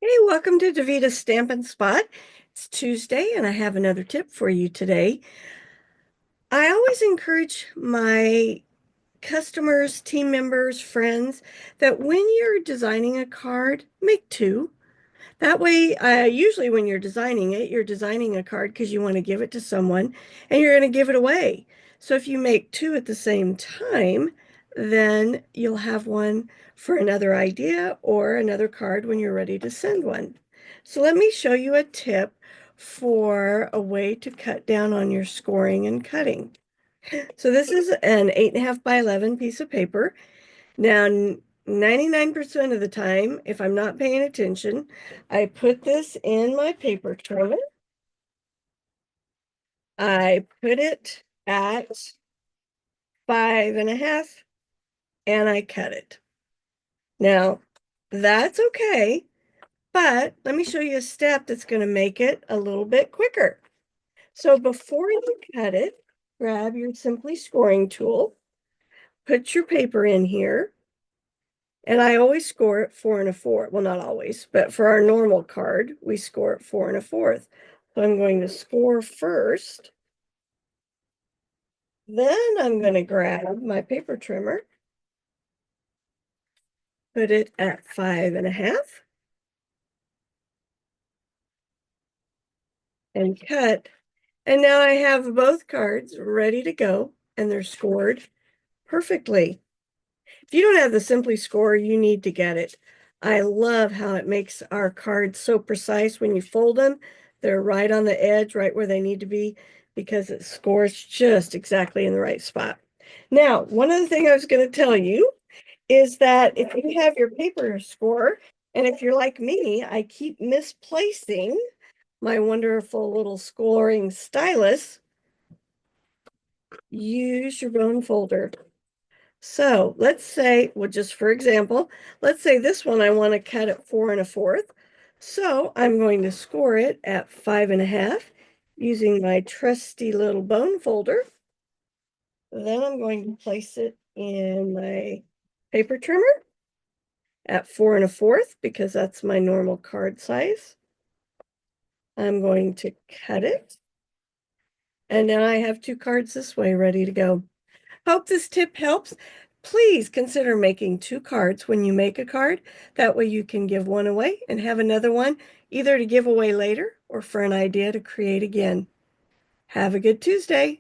Hey, welcome to Davita's Stampin' Spot. It's Tuesday, and I have another tip for you today. I always encourage my customers, team members, friends that when you're designing a card, make two. That way, usually when you're designing it, you're designing a card because you want to give it to someone and you're going to give it away. So if you make two at the same time, then you'll have one for another idea or another card when you're ready to send one. So let me show you a tip for a way to cut down on your scoring and cutting. So this is an 8.5 by 11 piece of paper. Now, 99% of the time, if I'm not paying attention, I put this in my paper trimmer. I put it at 5.5 and I cut it. Now, that's okay, but let me show you a step that's going to make it a little bit quicker. So before you cut it, grab your Simply Scoring tool, put your paper in here. And I always score it 4 1/4. Well, not always, but for our normal card, we score it 4 1/4. So I'm going to score first. Then I'm going to grab my paper trimmer, put it at 5.5, and cut. And now I have both cards ready to go, and they're scored perfectly. If you don't have the Simply Score, you need to get it. I love how it makes our cards so precise when you fold them. They're right on the edge, right where they need to be, because it scores just exactly in the right spot. Now, one other thing I was going to tell you is that if you have your paper score, and if you're like me, I keep misplacing my wonderful little scoring stylus, use your bone folder. So let's say, well, just for example, let's say this one I want to cut at 4 1/4. So I'm going to score it at 5.5 using my trusty little bone folder. Then I'm going to place it in my paper trimmer at 4 1/4 because that's my normal card size. I'm going to cut it. And now I have two cards this way ready to go. Hope this tip helps. Please consider making two cards when you make a card. That way you can give one away and have another one either to give away later or for an idea to create again. Have a good Tuesday.